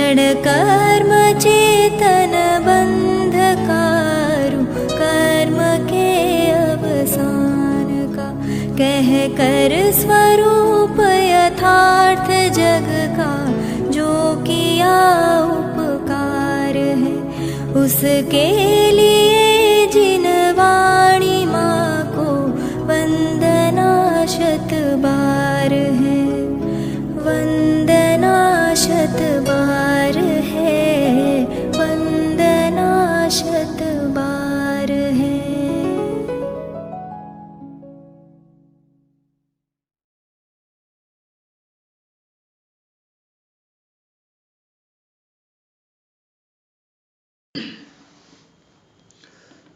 क्षण कर्म चेतन बंधकारु कर्म के अवसान का, कह कर स्वरूप यथार्थ जग का जो किया उपकार है, उसके लिए जिन वाणी माँ को वंदना शत बार है, वंदना शत बार है, वंदना शत बार है।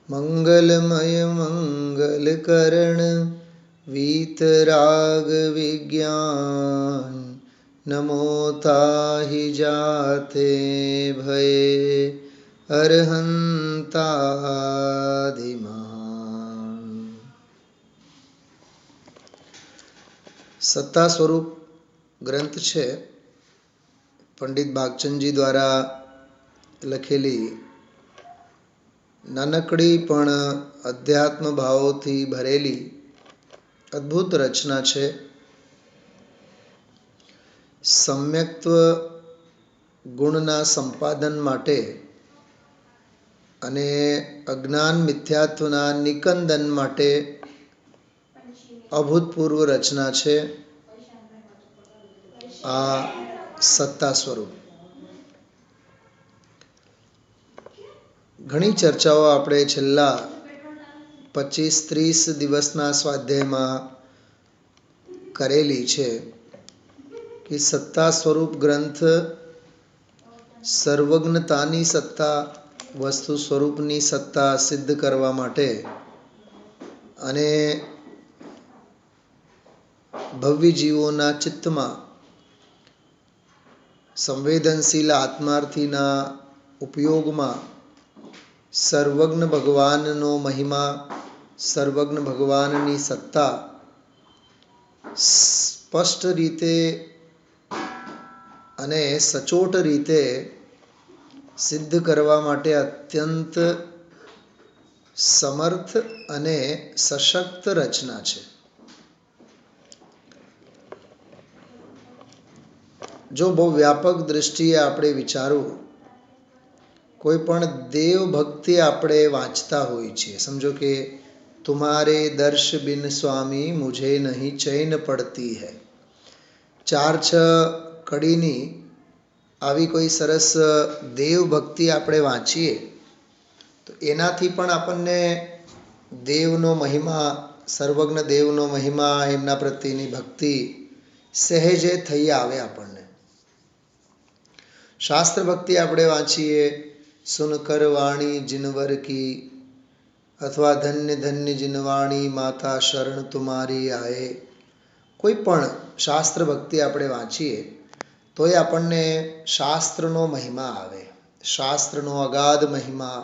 मंगलमय मंगलकरण वीतराग विज्ञान, नमो ताहि जाते भये अरहंतादिमान्। सत्ता स्वरूप ग्रंथ છે પંડિત ભાગચંદજી દ્વારા લખેલી નાનકડી પણ અધ્યાત્મ ભાવોથી ભરેલી અદ્ભુત રચના છે. સમ્યક્ત્વ ગુણના સંપાદન માટે અને અજ્ઞાન મિથ્યાત્વના નિકંદન માટે અભૂતપૂર્વ રચના છે આ સત્તા સ્વરૂપ. ઘણી ચર્ચાઓ આપણે છેલ્લા 25-30 દિવસના સ્વાધ્યાયમાં કરેલી છે કે સત્તા સ્વરૂપ ગ્રંથ સર્વજ્ઞતાની સત્તા, વસ્તુ સ્વરૂપની સત્તા સિદ્ધ કરવા માટે અને ભવ્ય જીવોના ચિત્તમાં સંવેદનશીલ આત્માર્થીના ઉપયોગમાં સર્વજ્ઞ ભગવાનનો મહિમા, સર્વજ્ઞ ભગવાનની સત્તા સ્પષ્ટ રીતે અને સચોટ રીતે સિદ્ધ કરવા માટે અત્યંત સમર્થ અને સશક્ત રચના છે. જો બહુ વ્યાપક દ્રષ્ટિએ આપણે વિચારવું, કોઈ પણ દેવ ભક્તિ આપણે વાંચતા હોઈએ છીએ, સમજો કે તુમ્હારે દર્શ બિન સ્વામી મુझे નહીં ચૈન પડતી હૈ, 4-6 કડીની આવી કોઈ સરસ દેવ ભક્તિ આપણે વાંચીએ તો એનાથી પણ આપણને દેવનો મહિમા, સર્વજ્ઞ દેવનો મહિમા, એમના પ્રત્યેની ભક્તિ સહેજે થઈ આવે આપણને. શાસ્ત્ર ભક્તિ આપણે વાંચીએ, સુનકર વાણી જિનવર કી, અથવા ધન્ય ધન્ય જિનવાણી માતા શરણ તુમારી આએ, કોઈ પણ શાસ્ત્ર ભક્તિ આપણે વાંચીએ તો એ આપણને શાસ્ત્રનો મહિમા આવે, શાસ્ત્રનો અગાધ મહિમા,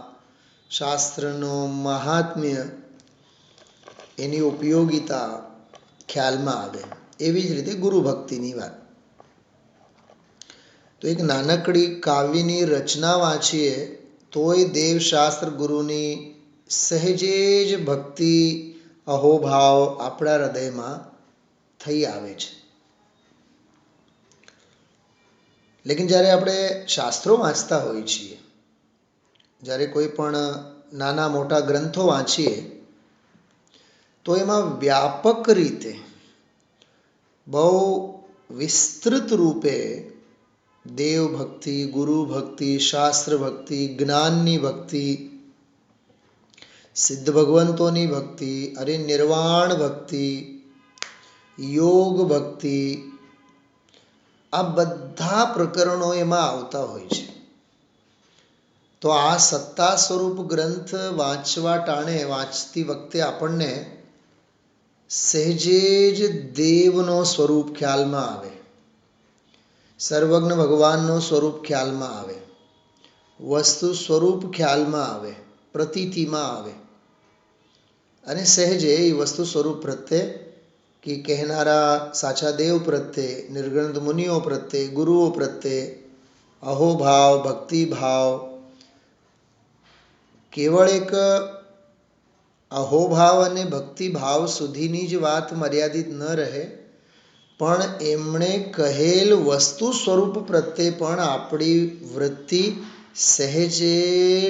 શાસ્ત્રનો મહાત્મ્ય, એની ઉપયોગિતા ખ્યાલમાં આવે. એવી જ રીતે ગુરુ ભક્તિની વાત. તો એક નાનકડી કાવ્યની રચના વાંચીએ તોય દેવશાસ્ત્ર ગુરુની સહેજે જ ભક્તિ અહોભાવ આપણા હૃદયમાં થઈ આવે છે. લેકિન જ્યારે આપણે શાસ્ત્રો વાંચતા હોઈએ છીએ, જ્યારે કોઈ પણ નાના મોટા ગ્રંથો વાંચીએ તો એમાં વ્યાપક રીતે બહુ વિસ્તૃત રૂપે દેવ ભક્તિ, ગુરુ ભક્તિ, શાસ્ત્ર ભક્તિ, જ્ઞાનની ભક્તિ, સિદ્ધ ભગવંતોની ભક્તિ, અરે નિર્વાણ ભક્તિ, યોગ ભક્તિ, આ બધા પ્રકરણો એમાં આવતા હોય છે. તો આ સત્તા સ્વરૂપ ગ્રંથ વાંચવા ટાણે, વાંચતી વખતે આપણને સહેજે જ દેવનો સ્વરૂપ ખ્યાલમાં આવે, સર્વજ્ઞ ભગવાનનો સ્વરૂપ ખ્યાલમાં આવે, વસ્તુ સ્વરૂપ ખ્યાલમાં આવે, પ્રતીતિમાં આવે અને સહેજે એ વસ્તુ સ્વરૂપ પ્રત્યે કે કહેનારા સાચા દેવ પ્રત્યે, નિર્ગ્રંથ મુનિઓ પ્રત્યે, ગુરુઓ પ્રત્યે અહોભાવ, ભક્તિભાવ કેવળ એક અહોભાવ અને ભક્તિભાવ સુધીની જ વાત મર્યાદિત ન રહે, પણ એમણે કહેલ વસ્તુ સ્વરૂપ પ્રત્યે પણ આપણી વૃત્તિ સહેજે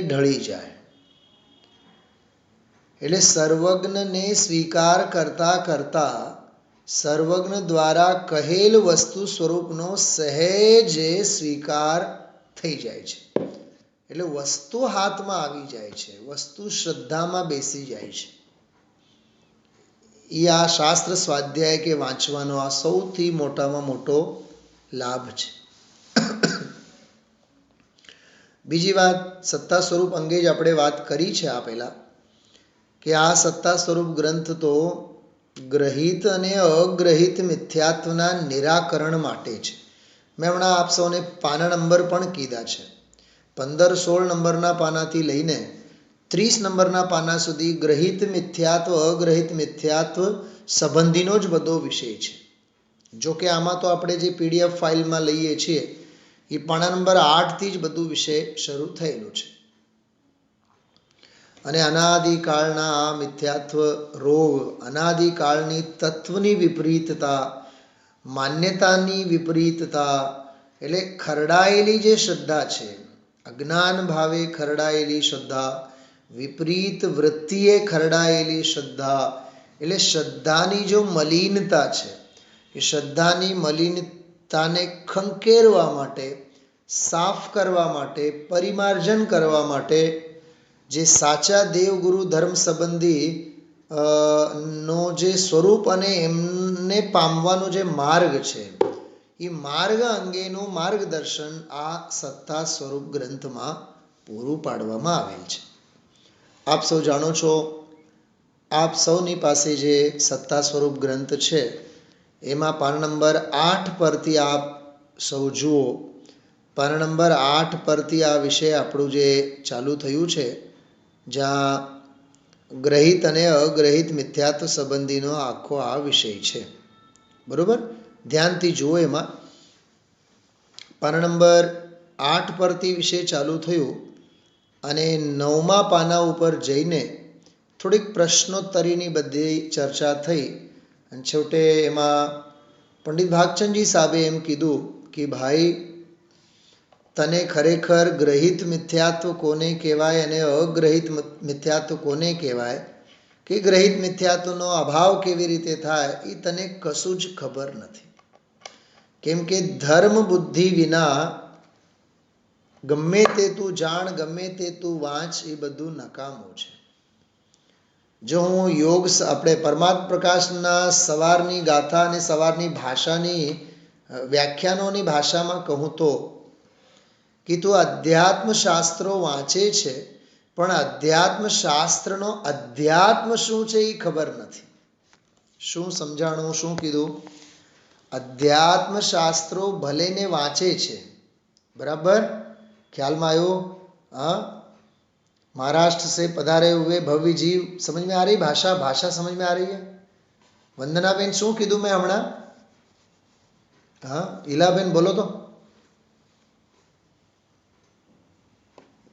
ઢળી જાય. એટલે સર્વજ્ઞને સ્વીકાર કરતા કરતા સર્વજ્ઞ દ્વારા કહેલ વસ્તુ સ્વરૂપનો સહેજે સ્વીકાર થઈ જાય છે. એટલે વસ્તુ હાથમાં આવી જાય છે, વસ્તુ શ્રદ્ધામાં બેસી જાય છે. એ આ શાસ્ત્ર સ્વાધ્યાય કે વાંચવાનો આ સૌથી મોટામાં મોટો લાભ છે. બીજી વાત, સત્તા સ્વરૂપ અંગે જ આપણે વાત કરી છે આ પહેલાં, કે આ સત્તા સ્વરૂપ ગ્રંથ તો ગ્રહિત અને અગ્રહિત મિથ્યાત્વના નિરાકરણ માટે છે. મેં હમણાં આપ સૌને પાના નંબર પણ કીધા છે. 15-16 નંબરના પાનાથી લઈને 30 નંબરના પાના સુધી ગ્રહિત મિથ્યાત્વ અગ્રહિત મિથ્યાત્વ સંબંધીનો જ બધો વિષય છે. જો કે આમાં તો આપણે જે PDF ફાઇલમાં લઈએ છીએ એ પાના નંબર 8થી જ બધું વિષય શરૂ થયેલું છે. અને અનાદિકાળના આ મિથ્યાત્વ રોગ, અનાદિકાળની તત્વની વિપરીતતા, માન્યતાની વિપરીતતા, એટલે ખરડાયેલી જે શ્રદ્ધા છે, અજ્ઞાન ભાવે ખરડાયેલી શ્રદ્ધા, વિપરીત વૃત્તિએ ખરડાયેલી શ્રદ્ધા, એટલે શ્રદ્ધાની જો મલિનતા છે, એ શ્રદ્ધાની મલિનતાને ખંખેરવા માટે, સાફ કરવા માટે, પરિમાર્જન કરવા માટે જે સાચા દેવગુરુ ધર્મ સંબંધી નો જે સ્વરૂપ અને એમને પામવાનો જે માર્ગ છે, એ માર્ગ અંગેનું માર્ગદર્શન આ સત્તા સ્વરૂપ ગ્રંથમાં પૂરું પાડવામાં આવેલ છે. આપ સૌ જાણો છો, આપ સૌની પાસે જે સત્તા સ્વરૂપ ગ્રંથ છે એમાં પાના નંબર 8 પરથી આપ સૌ જુઓ. પાના નંબર 8 પરથી આ વિષય આપણું જે ચાલુ થયું છે, જ્યાં ગ્રહિત અને અગ્રહિત મિથ્યાત્વ સંબંધીનો આખો આ વિષય છે. બરોબર, ધ્યાનથી જુઓ. એમાં પાના નંબર 8 પરથી વિષય ચાલુ થયું અને 9મા પાના ઉપર જઈને થોડીક પ્રશ્નોત્તરીની બધી ચર્ચા થઈ અને છેવટે એમાં પંડિત ભાગચંદજી સાહેબે એમ કીધું કે ભાઈ, તને ખરેખર ગ્રહિત મિથ્યાત્વ કોને કહેવાય અને અગ્રહિત મિથ્યાત્વ કોને કહેવાય, કે ગ્રહિત મિથ્યાત્વનો અભાવ કેવી રીતે થાય, એ તને કશું જ ખબર નથી. કેમ કે ધર્મ બુદ્ધિ વિના ગમે તે તું જાણ, ગમે તે તું વાંચ, એ બધું નકામું છે. જો હું યોગ આપણે પરમાત્મ પ્રકાશના સવારની ગાથા અને સવારની ભાષાની વ્યાખ્યાનોની ભાષામાં કહું તો, કે તું અધ્યાત્મ શાસ્ત્રો વાંચે છે, પણ અધ્યાત્મ શાસ્ત્રનો અધ્યાત્મ શું છે એ ખબર નથી. શું સમજાણું, શું કીધું? અધ્યાત્મ શાસ્ત્રો ભલે ને વાંચે છે, बराबर, ख्याल में आयो? हाँ, महाराष्ट्र से पधारे हुए भव्य जीव, समझ में आ रही भाषा? भाषा समझ में आ रही है? वंदनाबेन शू कीधु मैं हमणा? हाँ, ईलाबेन बोलो तो,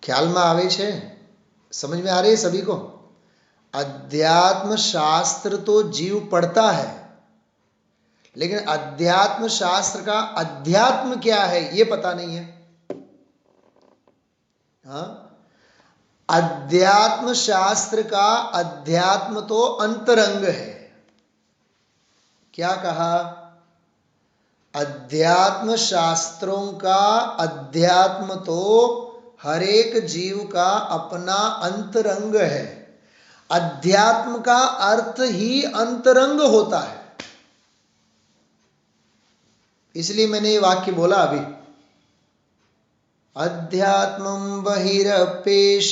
ख्याल में आवे छे? समझ में आ रही है सभी को? अध्यात्म शास्त्र तो जीव पढ़ता है, लेकिन अध्यात्म शास्त्र का अध्यात्म क्या है ये पता नहीं है. हाँ, अध्यात्म शास्त्र का अध्यात्म तो अंतरंग है. क्या कहा? अध्यात्म शास्त्रों का अध्यात्म तो हर एक जीव का अपना अंतरंग है. अध्यात्म का अर्थ ही अंतरंग होता है. इसलिए मैंने ये वाक्य बोला अभी, अध्यात्मं बहिरपेश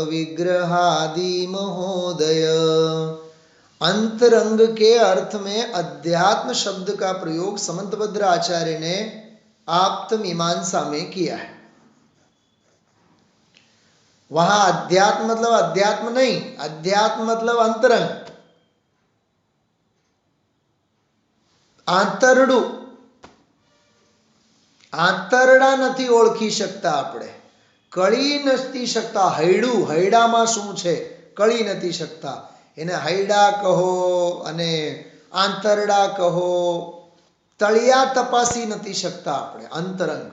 विग्रहादि महोदय. अंतरंग के अर्थ में अध्यात्म शब्द का प्रयोग समंतभद्र आचार्य ने आप्त मीमांसा में किया है. वहां अध्यात्म मतलब अध्यात्म नहीं, अध्यात्म मतलब अंतरंग, आंतरडू. આંતરડા નથી ઓળખી શકતા આપણે, કળી નથી શકતા. હૈડું, હૈડામાં શું છે કળી નથી શકતા. એને હૈડા કહો અને આંતરડા કહો, तलिया तपासी नहीं सकता अपने अंतरंग.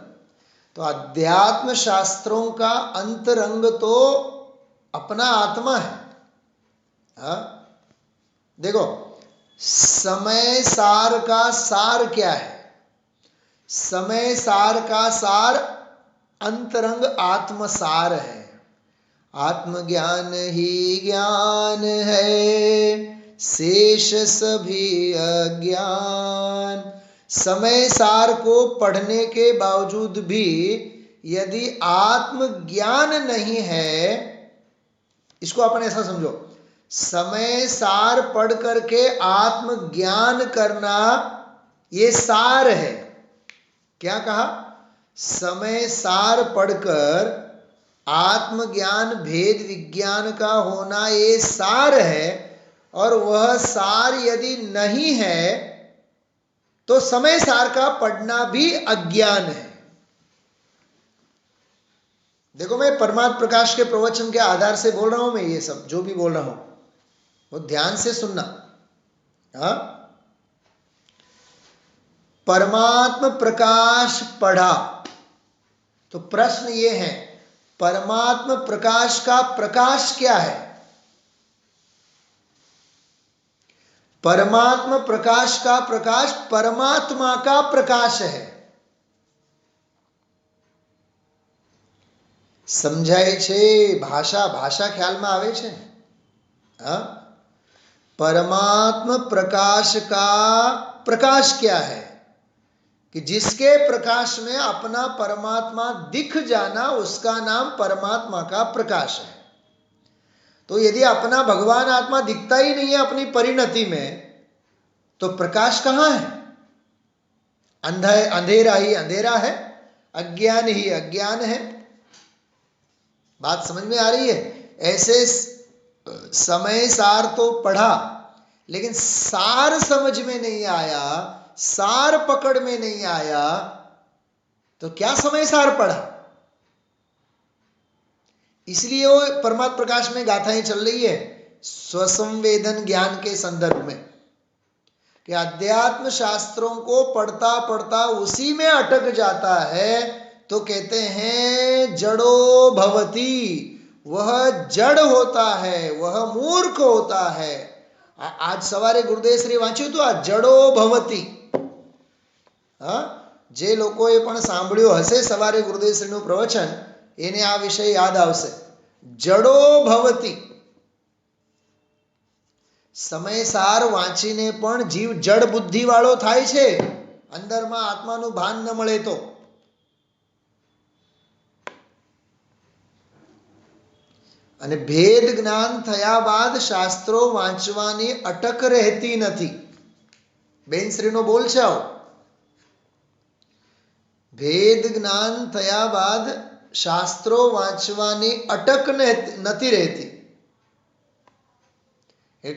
तो अध्यात्म शास्त्रों का अंतरंग तो अपना आत्मा है. हाँ देखो, समय सार का सार क्या है? समय सार का सार अंतरंग आत्म सार है. आत्मज्ञान ही ज्ञान है, शेष सभी अज्ञान. समय सार को पढ़ने के बावजूद भी यदि आत्मज्ञान नहीं है, इसको अपन ऐसा समझो, समय सार पढ़ करके आत्मज्ञान करना ये सार है. क्या कहा? समय सार पढ़कर आत्मज्ञान भेद विज्ञान का होना ये सार है. और वह सार यदि नहीं है तो समय सार का पढ़ना भी अज्ञान है. देखो, मैं परमात्म प्रकाश के प्रवचन के आधार से बोल रहा हूं. मैं ये सब जो भी बोल रहा हूं वो ध्यान से सुनना. हाँ, परमात्म प्रकाश पढ़ा तो प्रश्न ये है, परमात्म प्रकाश का प्रकाश क्या है? परमात्मा प्रकाश का प्रकाश परमात्मा का प्रकाश है. समझाय छे? भाषा भाषा ख्याल में आवे छे? हाँ, परमात्मा प्रकाश का प्रकाश क्या है? कि जिसके प्रकाश में अपना परमात्मा दिख जाना, उसका नाम परमात्मा का प्रकाश है. तो यदि अपना भगवान आत्मा दिखता ही नहीं है अपनी परिणति में, तो प्रकाश कहाँ है? अंधेरा ही अंधेरा है, अज्ञान ही अज्ञान है. बात समझ में आ रही है? ऐसे समय सार तो पढ़ा, लेकिन सार समझ में नहीं आया, सार पकड़ में नहीं आया, तो क्या समय सार पढ़ा? इसलिए वो परमात्म प्रकाश में गाथाएं चल रही है स्वसंवेदन ज्ञान के संदर्भ में, कि अध्यात्म शास्त्रों को पढ़ता पढ़ता उसी में अटक जाता है तो कहते हैं जड़ो भवति, वह जड़ होता है, वह मूर्ख होता है. आज सवारे गुरुदेव श्री वांच्યું હતું આ जड़ो भवति. हाँ, जे लोकोए पण सांभळ्યું हશે सवारे गुरुदेव श्रीનું प्रवचन, એને આ વિષય યાદ આવશે. જડો ભવતિ. સમય સાર વાંચીને પણ જીવ જડ બુદ્ધિ વાળો થાય છે, અંદરમાં આત્માનું ભાન ન મળે તો. અને ભેદ જ્ઞાન થયા બાદ શાસ્ત્રો વાંચવાની અટક રહેતી નથી. બેન શ્રીનો બોલ છે આવો. ભેદ જ્ઞાન થયા બાદ શાસ્ત્રો વાંચવાની અટક નથી રહેતી.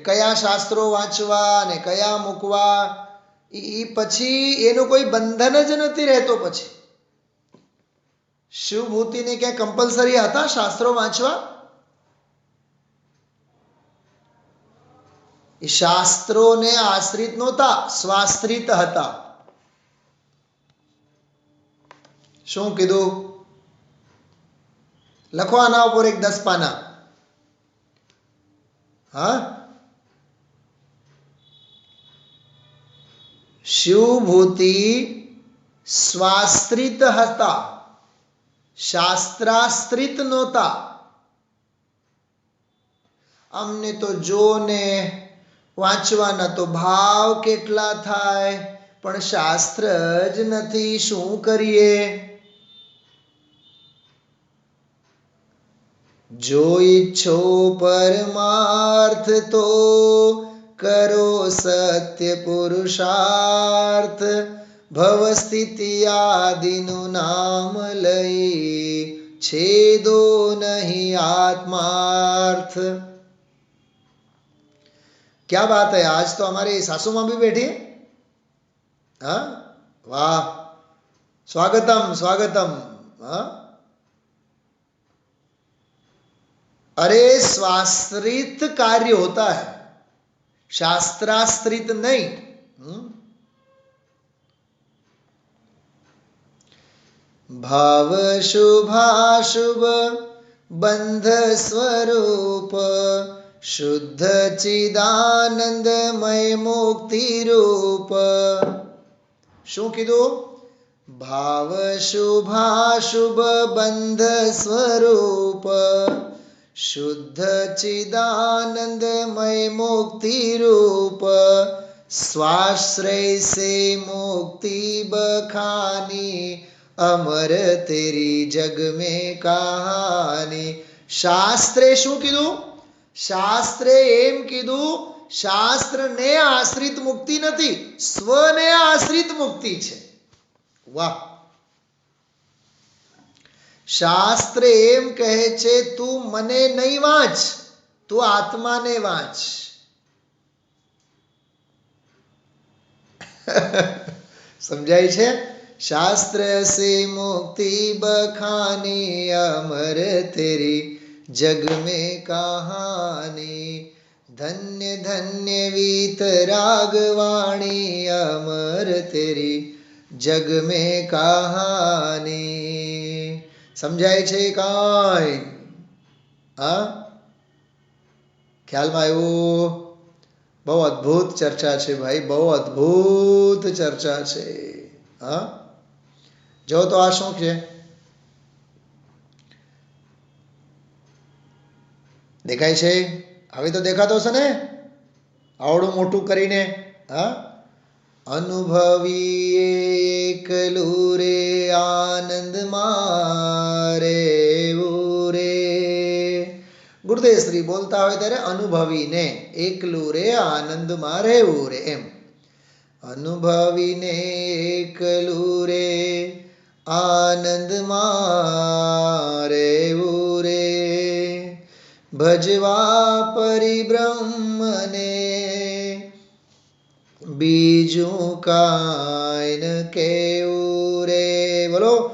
કયા શાસ્ત્રો વાંચવા અને કયા મૂકવા, એ પછી એનું કોઈ બંધન જ નથી રહેતો. પછી શિવભૂતિને ક્યાં કમ્પલસરી હતા શાસ્ત્રો વાંચવા? એ શાસ્ત્રોને આશ્રિત નહોતા, સ્વાશ્રિત હતા. શું કીધું? લખો આના ઉપર એક 10 પાના. હા, શિવભૂતિ સ્વાશ્રિત હતા, શાસ્ત્રાશ્રિત નહોતા. અમને તો જોને વાંચવાના તો ભાવ કેટલા થાય, પણ શાસ્ત્ર જ નથી, શું કરીએ? जो इच्छो परमार्थ तो करो सत्य पुरुषार्थ, भव स्थिति आदिनु नाम लई छेदो नहीं आत्मार्थ. क्या बात है, आज तो हमारे सासू माँ भी बैठी है. हाँ, वाह, स्वागतम स्वागतम। हाँ, अरे स्वाश्रित कार्य होता है, शास्त्राश्रित नहीं। भाव शुभाशुभ बंध स्वरूप शुद्ध चिदानंदमय मुक्ति रूप। શું કીધું? ભાવ શુભાશુભ બંધ સ્વરૂપ શુદ્ધ ચિદાનંદમય મુક્તિ રૂપ स्वाश्रय से मुक्ति बखानी अमर तेरी जग में कहानी। શાસ્ત્રે શું કીધું? શાસ્ત્રે એમ કીધું, શાસ્ત્રને આશ્રિત મુક્તિ નથી, સ્વને આશ્રિત મુક્તિ છે. વાહ! શાસ્ત્ર એમ કહે છે તું મને નહીં વાંચ, તું આત્માને વાંચ. સમજાય છે? शास्त्र से मुक्ति बखानी अमर तेरी जग में कहानी। धन्य धन्य वीतरागवाणी अमर तेरी जग में कहानी। समझाय छे काई? हाँ, ख्यालમાં આવ્યું? બહુ અદ્ભુત ચર્ચા છે ભાઈ, બહુ અદ્ભુત ચર્ચા છે. હા, જો તો આ શું છે? દેખાય છે? હવે તો દેખાતો છે ને, આવડું મોટું કરીને. હા, અનુભવી એકલું રે આનંદ મારે રે. ગુરુદેવ શ્રી બોલતા હોય ત્યારે અનુભવીને એકલું રે આનંદમાં રહેવું રે એમ. અનુભવીને એકલું રે આનંદમાં રહેવું રે ભજવા પરિબ્રહ્મને બીજું કાંઈ ન કેવું રે. બોલો,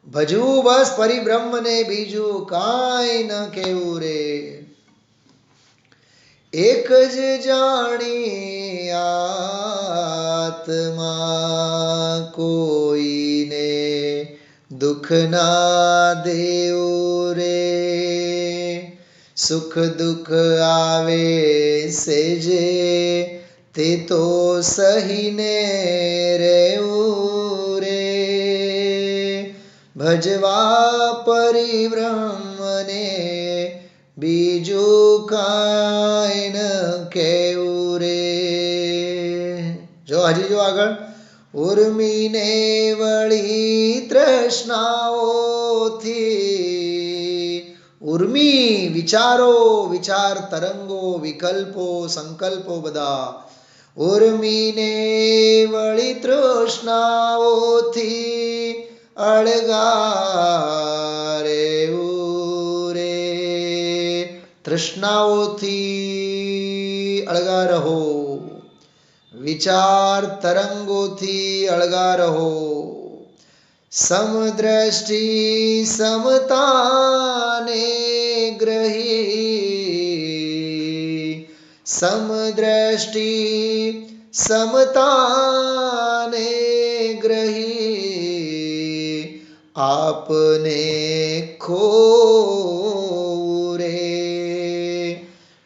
ભજવું બસ પરિબ્રહ્મને, બીજું કાંઈ ન કેવું રે. એક જ જાણી આત્મા કોઈને દુઃખ ના દેવું રે. સુખ દુઃખ આવે સેજે તે તો સહીને રહેવું રે. ભજવા પરિબ્રહ્મને બીજું કાંઈ ન કેવું રે. જો હજી જો આગળ. ઉર્મીને વળી તૃષ્ણાઓથી. ઉર્મી વિચારો, વિચાર તરંગો, વિકલ્પો, સંકલ્પો બધા. ઉર્મીને વળી તૃષ્ણાઓથી અળગા રહેવું રે. તૃષ્ણાઓથી અળગા રહો, વિચાર તરંગોથી અળગા રહો. સમદ્રષ્ટિ સમતાને ગ્રહી. સમદ્રષ્ટિ સમતાને ગ્રહી આપને ખોવું રે.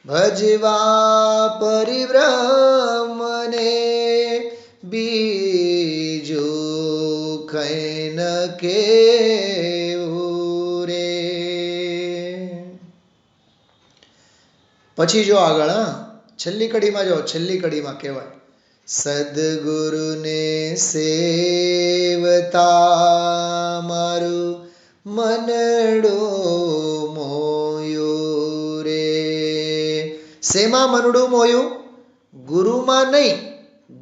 ભજવા પરિબ્રહ્મને બીજું કંઈ ન કેવું રે. પછી જો આગળ, હા, છેલ્લી કડીમાં જો, છેલ્લી કડીમાં કહેવાય સદગુરુને સેવતા મારું મનડું મોયું રે. શેમાં મનડું મોયું? ગુરુમાં નહીં,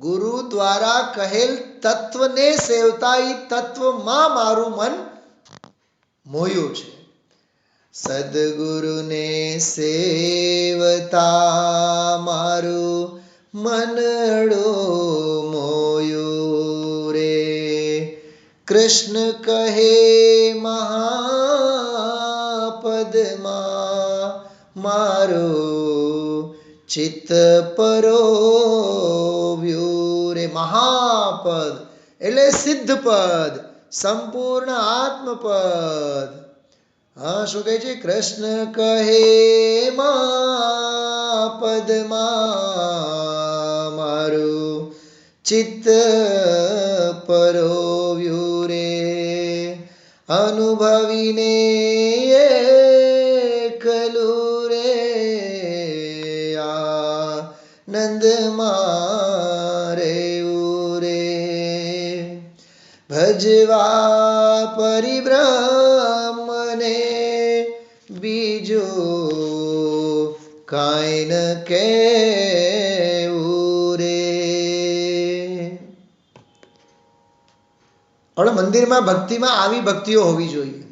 ગુરુ દ્વારા કહેલ તત્વને સેવતા ઈ તત્વમાં મારું મન મોયું છે. સદગુરુને સેવતા મારું મનડું મોયું રે. કૃષ્ણ કહે મહાપદમાં મારો ચિત્ત પરોવ્યું રે. મહાપદ એટલે સિદ્ધ પદ, સંપૂર્ણ આત્મપદ. હા, શું કહે છે? કૃષ્ણ કહે મહાપદમાં મારું ચિત્ત પરોવ્યું રે. અનુભવીને એકલું રે આનંદમાં રેવું રે. ભજવા પરિબ્રહ્મને બીજો કાંઈ ન કહેવું રે. આપણે મંદિરમાં ભક્તિમાં આવી ભક્તિઓ હોવી જોઈએ.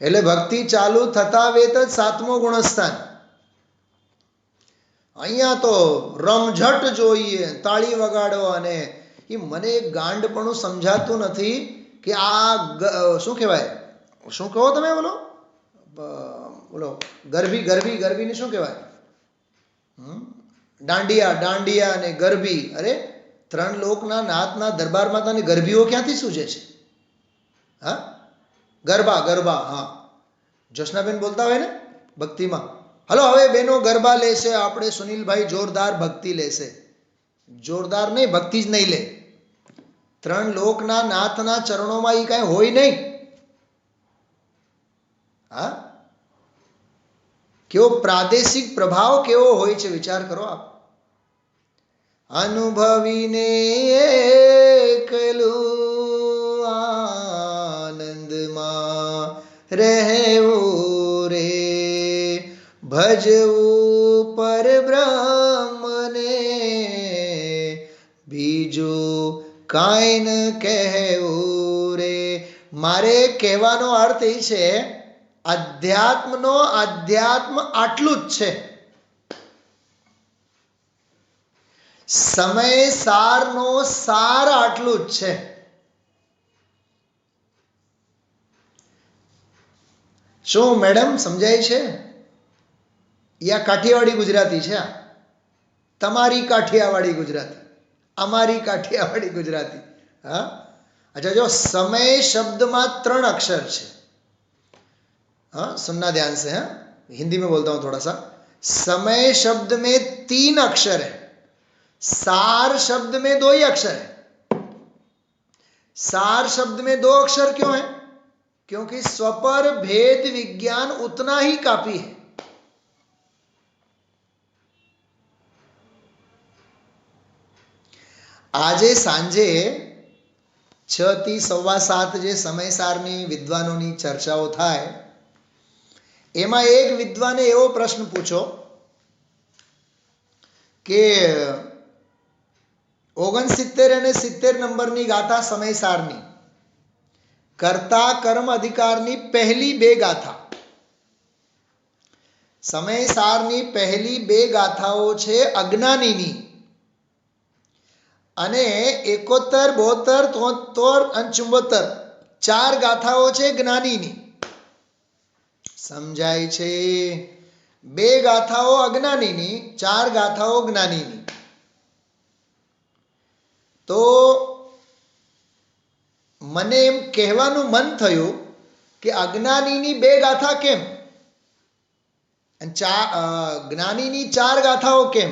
એટલે ભક્તિ ચાલુ થતા વેત જ સાતમો ગુણસ્થાન. અહીંયા તો રમઝટ જોઈએ, તાળી વગાડો. અને એ મને એક ગાંડપણું સમજાતું નથી કે આ શું કહેવાય, શું કહો તમે? બોલો બોલો. ગરબી ગરબી ગરબીને શું કહેવાય? દાંડિયા દાંડિયા અને ગરબી. અરે, ત્રણ લોકના નાથના દરબારમાં તને ગરબીઓ ક્યાંથી સૂજે છે? હા, ગરબા ગરબા. હા, જોશનાબેન બોલતા હોય ને ભક્તિમાં. હલો, હવે બેનો ગરબા લેશે. આપણે સુનિલભાઈ જોરદાર ભક્તિ લેશે. જોરદાર નહીં, ભક્તિ જ નહીં લે. ત્રણ લોકના નાથના ચરણોમાં એ કાંઈ હોય નહીં. હા, કેવો પ્રાદેશિક પ્રભાવ કેવો હોય છે, વિચાર કરો આપ. અનુભવીને એકલું આનંદમાં રહેવું રે. ભજવું પરબ્રહ્મને બીજું કાંઈ ન કહેવું રે. મારે કહેવાનો અર્થ એ છે, અધ્યાત્મનો અધ્યાત્મ આટલું જ છે. સમય સારનો સાર આટલું જ છે. શું મેડમ સમજાય છે? યા કાઠિયાવાડી ગુજરાતી છે? તમારી કાઠિયાવાડી ગુજરાતી, અમારી કાઠિયાવાડી ગુજરાતી. હા, अच्छा, जो समय शब्द में 3 अक्षर है. हाँ, सुनना ध्यान से. हाँ, हिंदी में बोलता हूँ थोड़ा सा. समय शब्द में 3 अक्षर है. सार शब्द में 2 ही अक्षर है. सार शब्द में 2 अक्षर क्यों है? क्योंकि स्वपर भेद विज्ञान उतना ही काफी है. આજે સાંજે 6 થી 7:15 જે સમયસારની વિદ્વાનોની ચર્ચાઓ થાય, એમાં એક વિદ્વાને એવો પ્રશ્ન પૂછો કે 69 અને 70 નંબરની ગાથા સમયસારની કર્તા કર્મ અધિકારની પહેલી 2 ગાથા. સમયસારની પહેલી 2 ગાથાઓ છે અજ્ઞાનીની, અને 71, 72, 73 અને 74 4 ગાથાઓ છે જ્ઞાનીની. સમજાય છે? 2 ગાથાઓ અજ્ઞાનીની, 4 ગાથાઓ જ્ઞાનીની. તો મને એમ કહેવાનું મન થયું કે અજ્ઞાનીની 2 ગાથા કેમ અને જ્ઞાનીની 4 ગાથાઓ કેમ?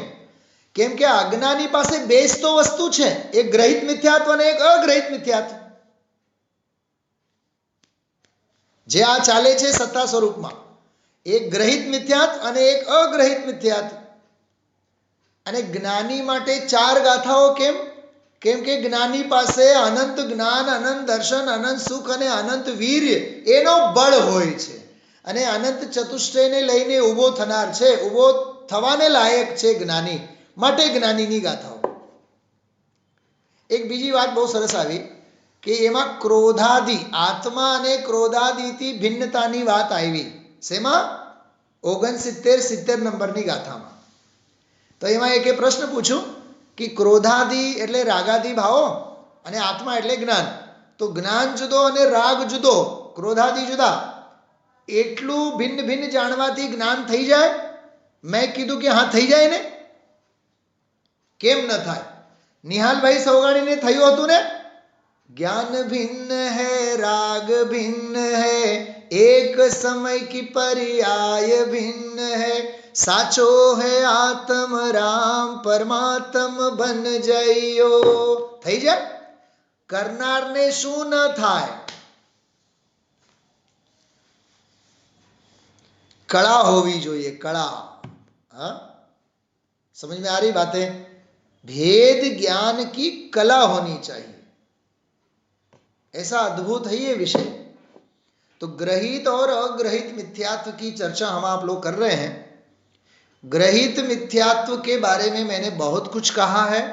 કેમ કે અજ્ઞાની પાસે 2 તો વસ્તુ છે, એક ગ્રહિત મિથ્યાત્વ અને એક અગ્રહિત મિથ્યાત્વ. જે આ ચાલે છે સત્તા સ્વરૂપમાં, એક ગ્રહિત મિથ્યાત્વ અને એક અગ્રહિત મિથ્યાત્વ. અને જ્ઞાની માટે 4 ગાથાઓ કેમ? કેમ કે જ્ઞાની પાસે અનંત જ્ઞાન, અનંત દર્શન, અનંત સુખ અને અનંત વીર્ય એનો બળ હોય છે. અને અનંત ચતુષ્ટયને લઈને ઊભો થનાર છે, ઊભો થવાને લાયક છે જ્ઞાની, માટે જ્ઞાનીની ગાથાઓ. એક બીજી વાત બહુ સરસ આવી કે એમાં ક્રોધાદિ, આત્મા અને ક્રોધાદિથી ભિન્નતાની વાત આવી. શેમાં? 69, 70 નંબરની ગાથામાં. તો એમાં એક પ્રશ્ન પૂછું कि क्रोधादि એટલે રાગાદિ ભાવો અને આત્મા એટલે જ્ઞાન. તો જ્ઞાન જુદો અને રાગ જુદો, ક્રોધાદિ જુદા. એટલું ભિન્ન ભિન્ન જાણવાથી જ્ઞાન થઈ જાય? મેં કીધું કે હા થઈ જાય ને. કેમ ન થાય? નિહાલભાઈ સૌગાણીને થયું હતું ને. ज्ञान भिन्न है राग भिन्न है एक समय की पर्याय भिन्न है साचो है आत्म राम परमात्म बन जाइयो. થઈ જાય? કરનારને શું ન થાય? कला होवी જોઈએ, कला. हाँ, समझ में आ रही बातें? भेद ज्ञान की कला होनी चाहिए. ऐसा अद्भुत है ये विषय. तो ग्रहित और अग्रहित मिथ्यात्व की चर्चा हम आप लोग कर रहे हैं. ग्रहित मिथ्यात्व के बारे में मैंने बहुत कुछ कहा है.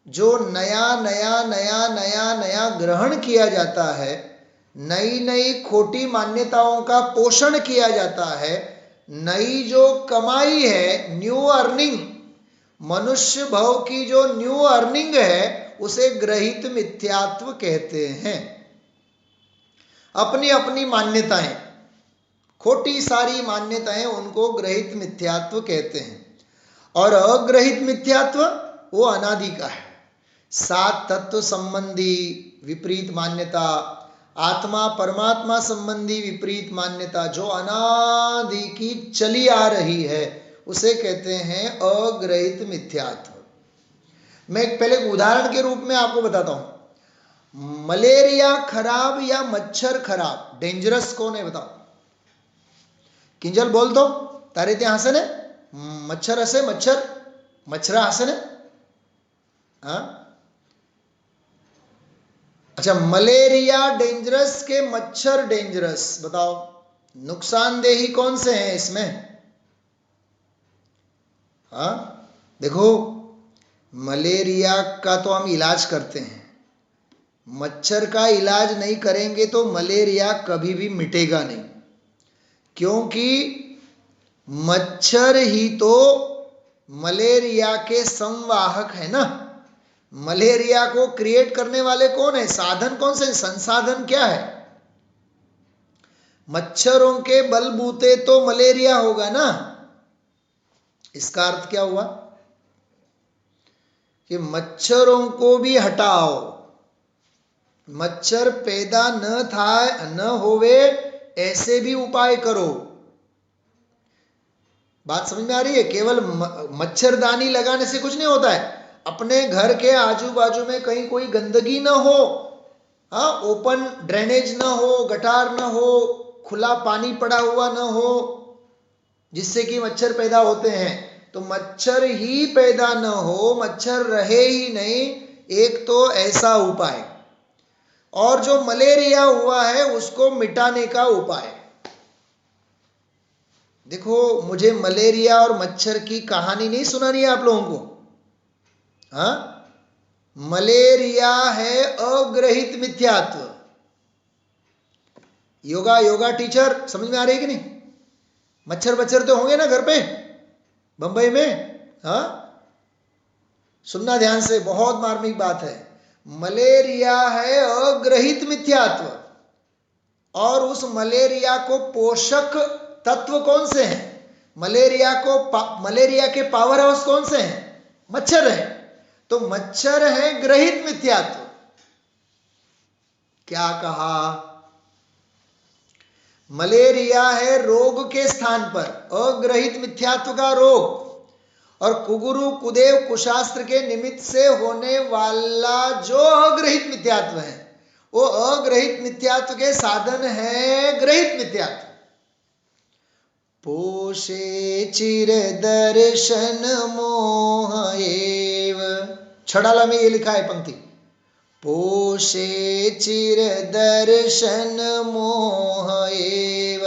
जो नया नया नया नया नया ग्रहण किया जाता है, नई नई खोटी मान्यताओं का पोषण किया जाता है, नई जो कमाई है, न्यू अर्निंग, मनुष्य भव की जो न्यू अर्निंग है, उसे ग्रहित मिथ्यात्व कहते हैं. अपनी अपनी मान्यताएं, खोटी सारी मान्यताएं, उनको ग्रहित मिथ्यात्व कहते हैं. और अग्रहित मिथ्यात्व वो अनादि का है. सात तत्व संबंधी विपरीत मान्यता, आत्मा परमात्मा संबंधी विपरीत मान्यता जो अनादि की चली आ रही है, उसे कहते हैं अग्रहित मिथ्यात्व. मैं पहले एक उदाहरण के रूप में आपको बताता हूं. मलेरिया खराब या मच्छर खराब? डेंजरस कौन है बताओ? किंजल बोल दो. तारे ત્યાં હશે ને મચ્છર હશે? મચ્છરા હશે ને? हाँ, अच्छा, मलेरिया डेंजरस के मच्छर डेंजरस? बताओ नुकसानदेही कौन से हैं इसमें? हाँ, देखो, मलेरिया का तो हम इलाज करते हैं. मच्छर का इलाज नहीं करेंगे तो मलेरिया कभी भी मिटेगा नहीं. क्योंकि मच्छर ही तो मलेरिया के संवाहक है ना. मलेरिया को क्रिएट करने वाले कौन है? साधन कौन से? संसाधन क्या है? मच्छरों के बलबूते तो मलेरिया होगा ना. इसका अर्थ क्या हुआ? कि मच्छरों को भी हटाओ, मच्छर पैदा न थाय न होवे ऐसे भी उपाय करो. बात समझ में आ रही है? केवल मच्छरदानी लगाने से कुछ नहीं होता है. अपने घर के आजू बाजू में कहीं कोई गंदगी न हो, हाँ, ओपन ड्रेनेज न हो, गटार न हो, खुला पानी पड़ा हुआ न हो, जिससे कि मच्छर पैदा होते हैं. तो मच्छर ही पैदा न हो, मच्छर रहे ही नहीं, एक तो ऐसा उपाय. और जो मलेरिया हुआ है उसको मिटाने का उपाय. देखो, मुझे मलेरिया और मच्छर की कहानी नहीं सुनानी है आप लोगों को. हाँ, मलेरिया है अग्रहित मिथ्यात्व. योगा टीचर समझ में आ रही है कि नहीं? मच्छर तो होंगे ना घर पे बंबई में. हाँ, सुनना ध्यान से, बहुत मार्मिक बात है. मलेरिया है अग्रहित मिथ्यात्व. और उस मलेरिया को पोषक तत्व कौन से हैं? मलेरिया के पावर हाउस कौन से हैं? मच्छर है. तो मच्छर है ग्रहित मिथ्यात्व. क्या कहा? मलेरिया है रोग के स्थान पर, अग्रहित मिथ्यात्व का रोग. और कुगुरु कुदेव कुशास्त्र के निमित्त से होने वाला जो अग्रहित मिथ्यात्व है, वो अग्रहित मिथ्यात्व के साधन है ग्रहित मिथ्यात्व. पोषे चिर दर्शन मोह एव. छड़ाला में ये लिखा है पंक्ति, पोषे चिर दर्शन मोह एव.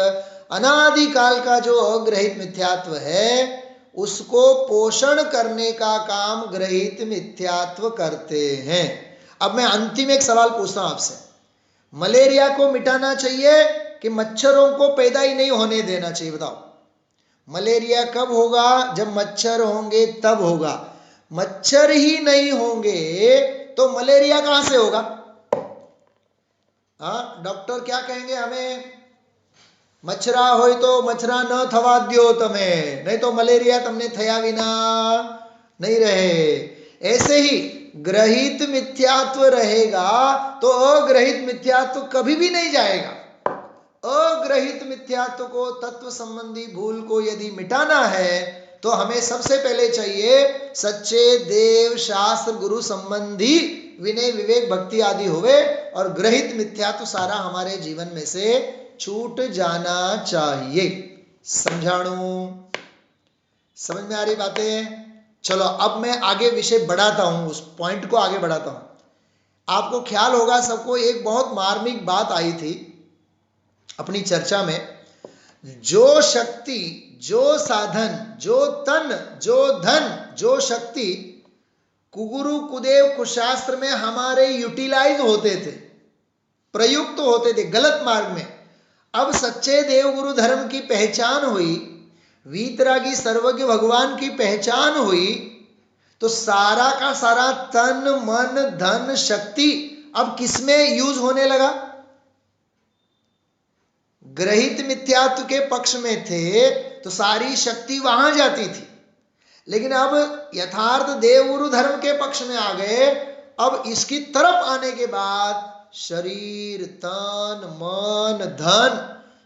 अनादिकाल का जो अग्रहित मिथ्यात्व है, उसको पोषण करने का काम ग्रहित मिथ्यात्व करते हैं. अब मैं अंतिम एक सवाल पूछता हूं आपसे. मलेरिया को मिटाना चाहिए कि मच्छरों को पैदा ही नहीं होने देना चाहिए? बताओ. मलेरिया कब होगा? जब मच्छर होंगे तब होगा. मच्छर ही नहीं होंगे तो मलेरिया कहां से होगा? हाँ, डॉक्टर क्या कहेंगे हमें? मच्छरा होय तो मच्छरा न थवा द्यो तमे, नहीं तो मलेरिया तमने थया विना नहीं रहे। ऐसे ही ग्रहित मिथ्यात्व रहेगा तो अग्रहित मिथ्यात्व कभी भी नहीं जाएगा। अग्रहित मिथ्यात्व को, तत्व संबंधी भूल को यदि मिटाना है तो हमें सबसे पहले चाहिए सच्चे देव शास्त्र गुरु संबंधी विनय विवेक भक्ति आदि होवे और ग्रहित मिथ्यात्व सारा हमारे जीवन में से छूट जाना चाहिए। समझाणु? समझ में आ रही बातें? चलो अब मैं आगे विषय बढ़ाता हूं, उस पॉइंट को आगे बढ़ाता हूं। आपको ख्याल होगा सबको एक बहुत मार्मिक बात आई थी अपनी चर्चा में। जो शक्ति, जो साधन, जो तन, जो धन, जो शक्ति कुगुरु कुदेव कुशास्त्र में हमारे यूटिलाइज होते थे, प्रयुक्त होते थे गलत मार्ग में, अब सच्चे देव गुरु धर्म की पहचान हुई, वीतरागी सर्वज्ञ भगवान की पहचान हुई, तो सारा का सारा तन मन धन शक्ति अब किसमें यूज होने लगा? ग्रहित मिथ्यात्व के पक्ष में थे तो सारी शक्ति वहां जाती थी, लेकिन अब यथार्थ देवगुरु धर्म के पक्ष में आ गए। अब इसकी तरफ आने के बाद शरीर तन मन धन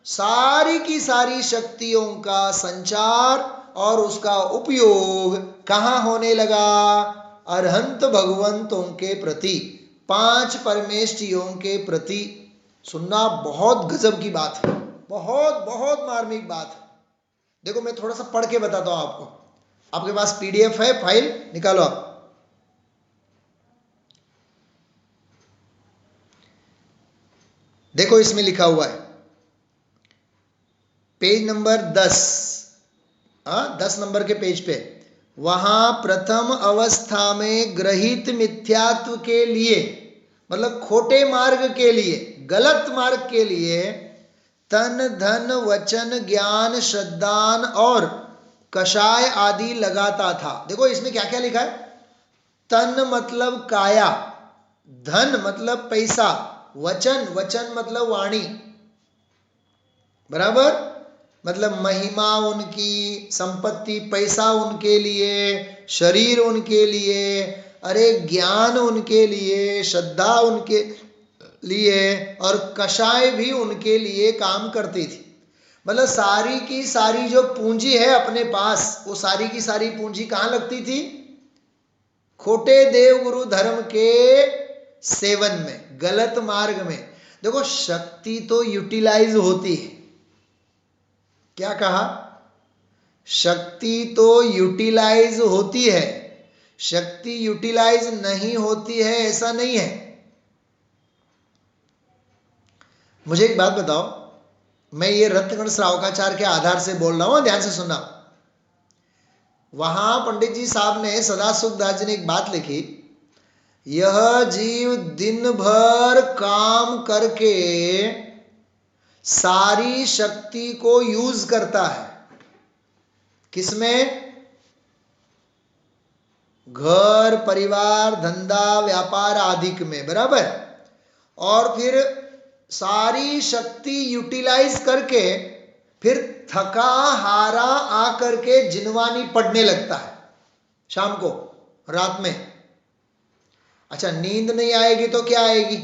सारी की सारी शक्तियों का संचार और उसका उपयोग कहां होने लगा? अरहंत भगवंतों के प्रति, 5 परमेष्ठियों के प्रति। सुनना बहुत गजब की बात है, बहुत बहुत मार्मिक बात है। देखो मैं थोड़ा सा पढ़ के बताता हूं आपको। आपके पास पीडीएफ है, फाइल निकालो आप। देखो इसमें लिखा हुआ है पेज नंबर 10, 10 नंबर के पेज पे, वहां प्रथम अवस्था में ग्रहित मिथ्यात्व के लिए, मतलब खोटे मार्ग के लिए, गलत मार्ग के लिए तन धन वचन ज्ञान श्रद्धान और कषाय आदि लगाता था। देखो इसमें क्या क्या लिखा है? तन मतलब काया, धन मतलब पैसा, वचन, वचन मतलब वाणी, बराबर, मतलब महिमा उनकी, संपत्ति पैसा उनके लिए, शरीर उनके लिए, अरे ज्ञान उनके लिए, श्रद्धा उनके लिए और कषाय भी उनके लिए काम करती थी। मतलब सारी की सारी जो पूंजी है अपने पास, वो सारी की सारी पूंजी कहां लगती थी? खोटे देव गुरु धर्म के सेवन में, गलत मार्ग में। देखो शक्ति तो यूटिलाइज होती है, क्या कहा? शक्ति तो यूटिलाइज होती है, शक्ति यूटिलाइज नहीं होती है ऐसा नहीं है। मुझे एक बात बताओ, मैं ये रत्नगण श्रावकाचार्य के आधार से बोल रहा हूं, ध्यान से सुनना। वहां पंडित जी साहब ने, सदा सुखदास जी ने एक बात लिखी, यह जीव दिन भर काम करके सारी शक्ति को यूज करता है, किसमें? घर परिवार धंधा व्यापार आदि में, बराबर। और फिर सारी शक्ति यूटिलाइज करके फिर थका हारा आकर के जिनवानी पड़ने लगता है शाम को, रात में। अच्छा, नींद नहीं आएगी तो क्या आएगी?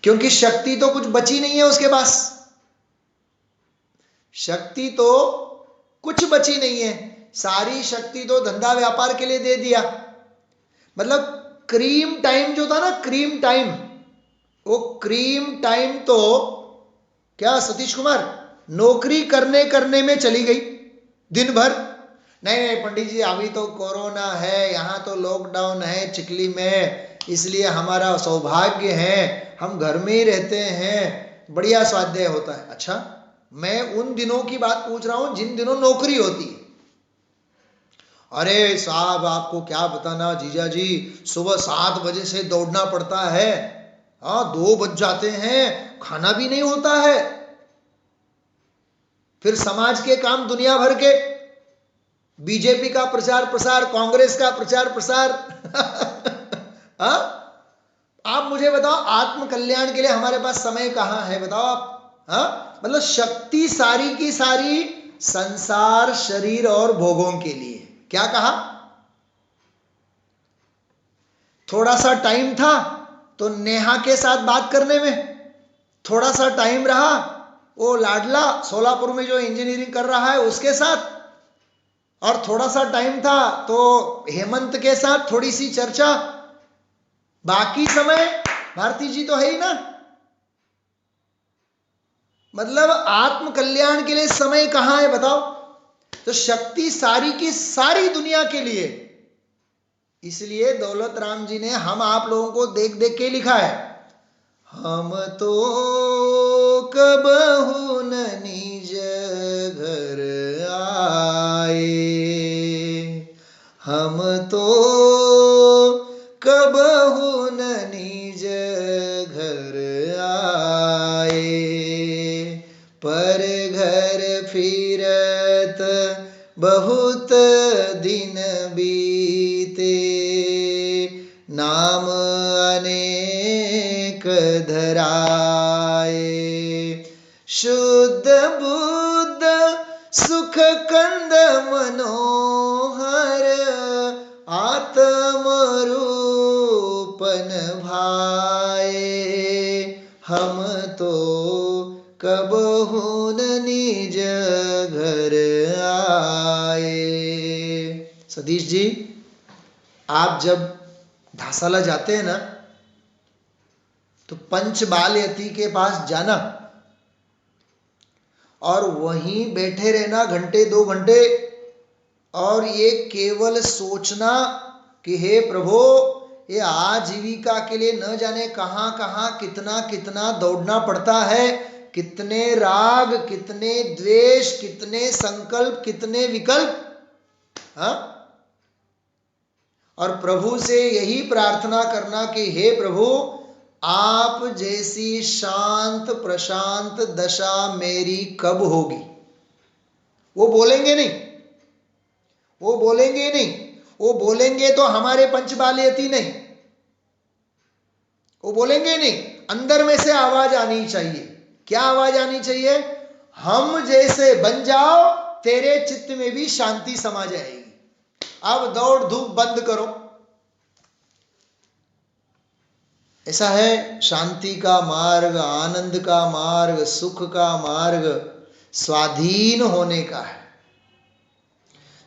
क्योंकि शक्ति तो कुछ बची नहीं है उसके पास, शक्ति तो कुछ बची नहीं है, सारी शक्ति तो धंधा व्यापार के लिए दे दिया। मतलब क्रीम टाइम जो था ना, क्रीम टाइम, वो क्रीम टाइम तो क्या सतीश कुमार नौकरी करने में चली गई दिन भर। नहीं पंडित जी अभी तो कोरोना है, यहाँ तो लॉकडाउन है चिखली में, इसलिए हमारा सौभाग्य है हम घर में ही रहते हैं, बढ़िया स्वाध्याय होता है। अच्छा, मैं उन दिनों की बात पूछ रहा हूं जिन दिनों नौकरी होती है। अरे साहब आपको क्या बताना जीजा जी, सुबह 7 बजे से दौड़ना पड़ता है, 2 बज जाते हैं, खाना भी नहीं होता है, फिर समाज के काम दुनिया भर के, बीजेपी का प्रचार प्रसार, कांग्रेस का प्रचार प्रसार। हाँ, आप मुझे बताओ, आत्म कल्याण के लिए हमारे पास समय कहां है? बताओ आप। हाँ, मतलब शक्ति सारी की सारी संसार, शरीर और भोगों के लिए। क्या कहा? थोड़ा सा टाइम था तो नेहा के साथ बात करने में, थोड़ा सा टाइम रहा वो लाडला सोलापुर में जो इंजीनियरिंग कर रहा है उसके साथ, और थोड़ा सा टाइम था तो हेमंत के साथ थोड़ी सी चर्चा। बाकी समय भारती जी तो है ही ना। मतलब आत्म कल्याण के लिए समय कहां है बताओ? तो शक्ति सारी की सारी दुनिया के लिए। इसलिए दौलत राम जी ने हम आप लोगों को देख देख के लिखा है, हम तो कबहु न निज घर आए, हम तो कबहु न निज घर आए, पर घर फिरत बहुत दिन बीते, नाम अनेक धराए, शुद्ध बुद्ध सुख कंद मनोहर, आत्म रूपन भाए, हम तो कबहु न निज घर आए। सतीश जी, आप जब धासाला जाते हैं ना तो पंचबालयती के पास जाना और वहीं बैठे रहना घंटे 2 घंटे, और ये केवल सोचना कि हे प्रभु, ये आजीविका के लिए न जाने कहां कहां कितना कितना दौड़ना पड़ता है, कितने राग, कितने द्वेष, कितने संकल्प, कितने विकल्प। हाँ, और प्रभु से यही प्रार्थना करना कि हे प्रभु, आप जैसी शांत प्रशांत दशा मेरी कब होगी। वो बोलेंगे नहीं, वो बोलेंगे नहीं, वो बोलेंगे तो हमारे पंचबालयती नहीं, वो बोलेंगे नहीं, अंदर में से आवाज आनी चाहिए। क्या आवाज आनी चाहिए? हम जैसे बन जाओ, तेरे चित्त में भी शांति समा जाएगी। अब दौड़ धूप बंद करो। ऐसा है शांति का मार्ग, आनंद का मार्ग, सुख का मार्ग स्वाधीन होने का है,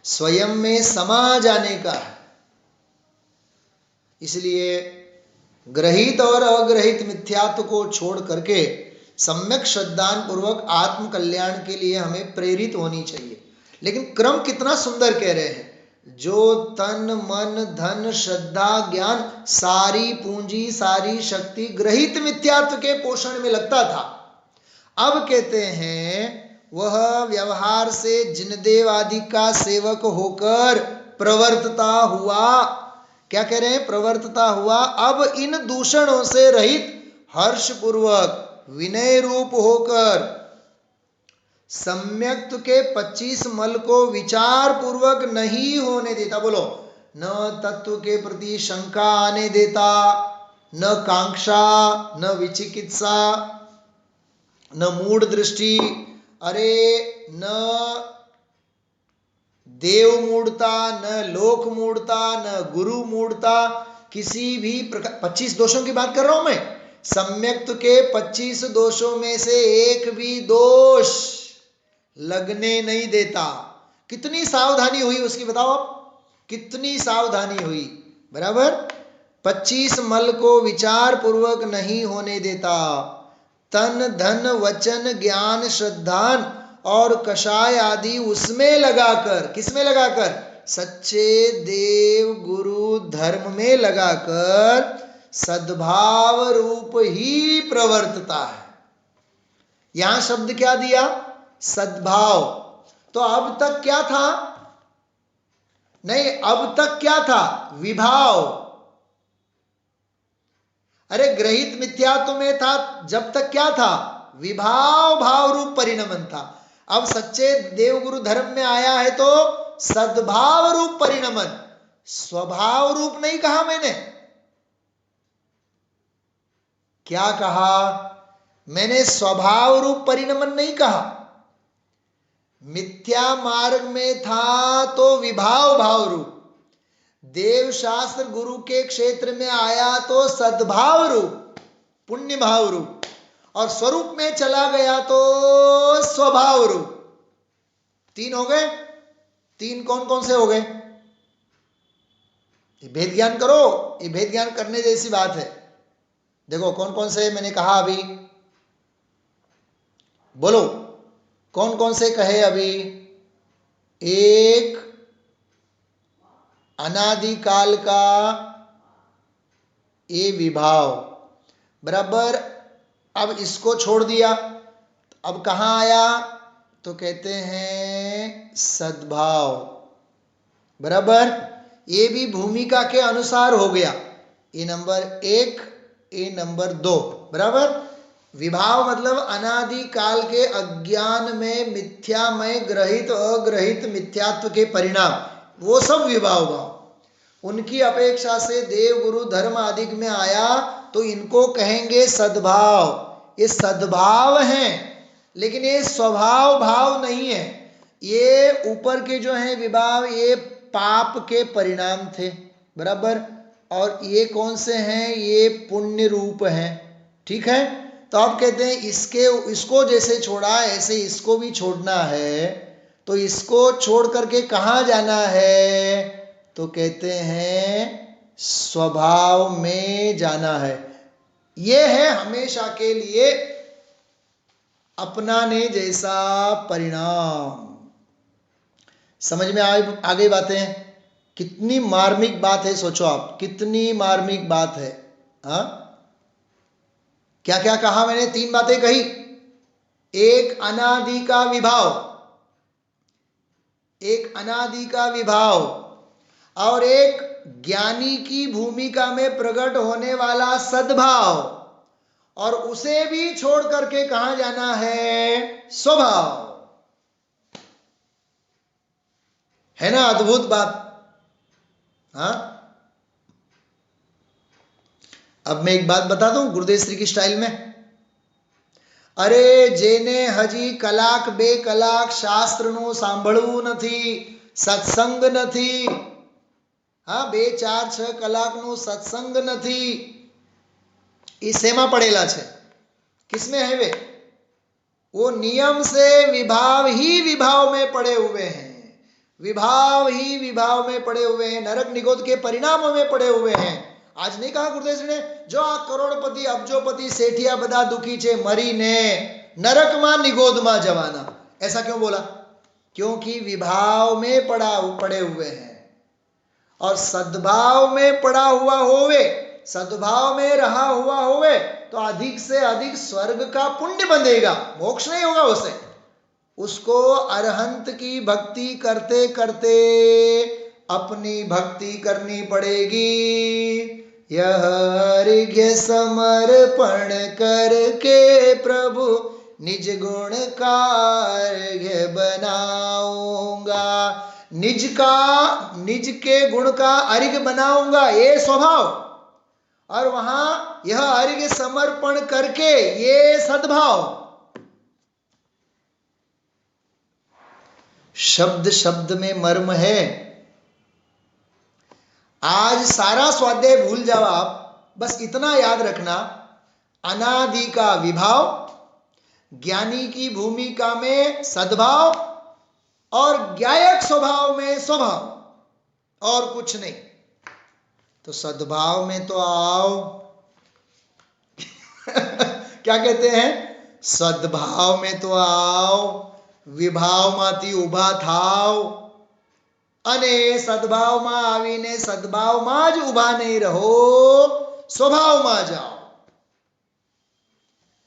स्वयं में समा जाने का है। इसलिए ग्रहित और अग्रहित मिथ्यात्व को छोड़ करके सम्यक श्रद्धान पूर्वक आत्म कल्याण के लिए हमें प्रेरित होनी चाहिए। लेकिन क्रम कितना सुंदर कह रहे हैं, जो तन मन धन श्रद्धा ज्ञान सारी पूंजी सारी शक्ति ग्रहित मिथ्यात्व के पोषण में लगता था, अब कहते हैं वह व्यवहार से जिनदेव आदि का सेवक होकर प्रवर्तता हुआ। क्या कह रहे हैं? प्रवर्तता हुआ। अब इन दूषणों से रहित हर्ष पूर्वक विनय रूप होकर सम्यक्त्व के 25 मल को विचार पूर्वक नहीं होने देता। बोलो, न तत्व के प्रति शंका आने देता, न कांक्षा, न विचिकित्सा, न मूढ़ दृष्टि, अरे न देव मूढ़ता, न लोक मूढ़ता, न गुरु मूढ़ता, किसी भी प्रकार। 25 दोषों की बात कर रहा हूं मैं। सम्यक्त्व के 25 दोषों में से एक भी दोष लगने नहीं देता। कितनी सावधानी हुई उसकी, बताओ आप, कितनी सावधानी हुई। बराबर, 25 मल को विचार पूर्वक नहीं होने देता। तन धन वचन ज्ञान श्रद्धान और कषाय आदि उसमें लगाकर, किसमें लगाकर? सच्चे देव गुरु धर्म में लगाकर सद्भाव रूप ही प्रवर्तता है। यहां शब्द क्या दिया? सद्भाव। तो अब तक क्या था? नहीं, अब तक क्या था? विभाव। अरे ग्रहित मिथ्यात्व में था जब तक, क्या था? विभाव भाव रूप परिणमन था। अब सच्चे देवगुरु धर्म में आया है तो सद्भाव रूप परिणमन, स्वभाव रूप नहीं कहा मैंने। क्या कहा मैंने? स्वभाव रूप परिणमन नहीं कहा। मिथ्या मार्ग में था तो विभाव भाव रूप, देव शास्त्र गुरु के क्षेत्र में आया तो सद्भाव रूप, पुण्य भाव रूप, और स्वरूप में चला गया तो स्वभाव रूप। तीन हो गए। तीन कौन कौन से हो गए? ये भेद ज्ञान करो, ये भेद ज्ञान करने जैसी बात है। देखो कौन कौन से मैंने कहा अभी, बोलो कौन कौन से कहे अभी? एक अनादिकाल का ये विभाव, बराबर। अब इसको छोड़ दिया, अब कहाँ आया? तो कहते हैं सद्भाव, बराबर। ये भी भूमिका के अनुसार हो गया। ये नंबर 1, ये नंबर 2, बराबर। विभाव मतलब अनादिकाल के अज्ञान में मिथ्यामय ग्रहित अग्रहित मिथ्यात्व के परिणाम, वो सब विभाव भाव। उनकी अपेक्षा से देव गुरु धर्म आदि में आया तो इनको कहेंगे सद्भाव। ये सद्भाव हैं, लेकिन ये स्वभाव भाव नहीं है। ये ऊपर के जो हैं विभाव, ये पाप के परिणाम थे, बराबर। और ये कौन से हैं? ये पुण्य रूप हैं, ठीक है। तो आप कहते हैं इसको जैसे छोड़ा ऐसे इसको भी छोड़ना है। तो इसको छोड़ करके कहाँ जाना है? तो कहते हैं स्वभाव में जाना है। ये है हमेशा के लिए अपनाने जैसा परिणाम। समझ में आ गई बातें? कितनी मार्मिक बात है, सोचो आप, कितनी मार्मिक बात है। हाँ, क्या क्या कहा मैंने? 3 बातें कही। एक अनादि का विभाव, एक अनादि का विभाव, और एक ज्ञानी की भूमिका में प्रकट होने वाला सद्भाव, और उसे भी छोड़ करके कहां जाना है? स्वभाव। है ना अद्भुत बात? हाँ, अब मैं एक बात बता दूं गुरुदेव श्री की स्टाइल में। अरे जेने हजी कलाक बे कलाक શાસ્ત્રનું સાંભળવું નથી, સત્સંગ નથી, હા 2-4-6 કલાકનું સત્સંગ નથી, એ શેમાં પડેલા છે? किसमें है वे? वो नियम से विभाव ही विभाव में पड़े हुए हैं, विभाव ही विभाव में पड़े हुए हैं, नरक निगोद के परिणामों में पड़े हुए हैं। आज नहीं कहा गुरुदेव जी ने, जो आ करोड़पति अब्जोपति सेठिया बदा दुखी छे मरीने नरक में निगोद में जवाना। ऐसा क्यों बोला? क्योंकि विभाव में पड़े हुए हैं। और सद्भाव में पड़ा हुआ होवे, सद्भाव में रहा हुआ होवे तो अधिक से अधिक स्वर्ग का पुण्य बंधेगा, मोक्ष नहीं होगा उसे। उसको अरहंत की भक्ति करते करते अपनी भक्ति करनी पड़ेगी। यह अर्घ्य समर्पण करके प्रभु निज गुण का अर्घ्य बनाऊंगा, निज के गुण का अर्घ्य बनाऊंगा, ये स्वभाव। और वहां यह अर्घ्य समर्पण करके ये सद्भाव। शब्द शब्द में मर्म है। आज सारा स्वाध्याय भूल जाओ आप, बस इतना याद रखना, अनादि का विभाव, ज्ञानी की भूमिका में सद्भाव, और ज्ञायक स्वभाव में स्वभाव, और कुछ नहीं। तो सद्भाव में तो आओ। क्या कहते हैं? सद्भाव में तो आओ, विभाव माती उभा थाव, अने सद्भाव में आवीने सद्भाव में ज उभा नहीं रहो, स्वभाव में जाओ।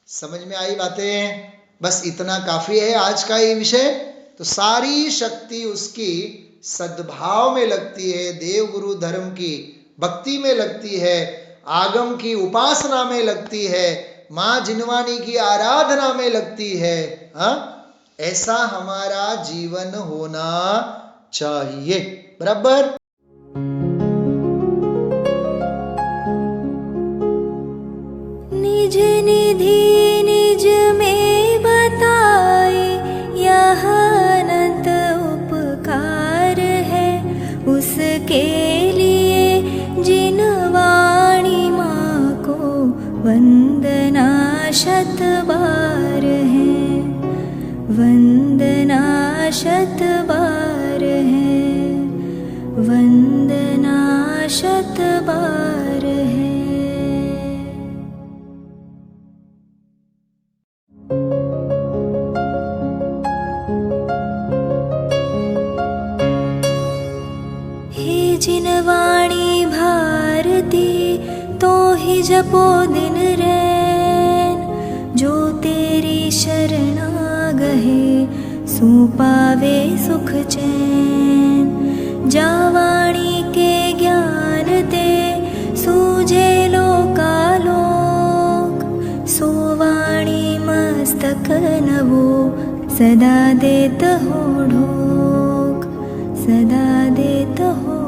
समझ में आई बातें? बस इतना काफी है आज का ये विषय। तो सारी शक्ति उसकी सद्भाव में लगती है, देव गुरु धर्म की भक्ति में लगती है, आगम की उपासना में लगती है, मां जिनवानी की आराधना में लगती है। हाँ, ऐसा हमारा जीवन होना चाहिए. બરાબર? निज निधि निज में बताए, यह अनंत उपकार है उसके लिए जिन वाणी माँ को वंदना शत बार है, वंदना शत बार है, वंदना शत बार है. हे जिन वाणी भारती तो ही जपो दिन रैन, जो तेरी शरणा गहे सो पावे सुख चैन. जा वाणी के ज्ञान ते सूझे लोकालोक, सो वाणी मस्तक नवो सदा देत हो ढोक, सदा देत हो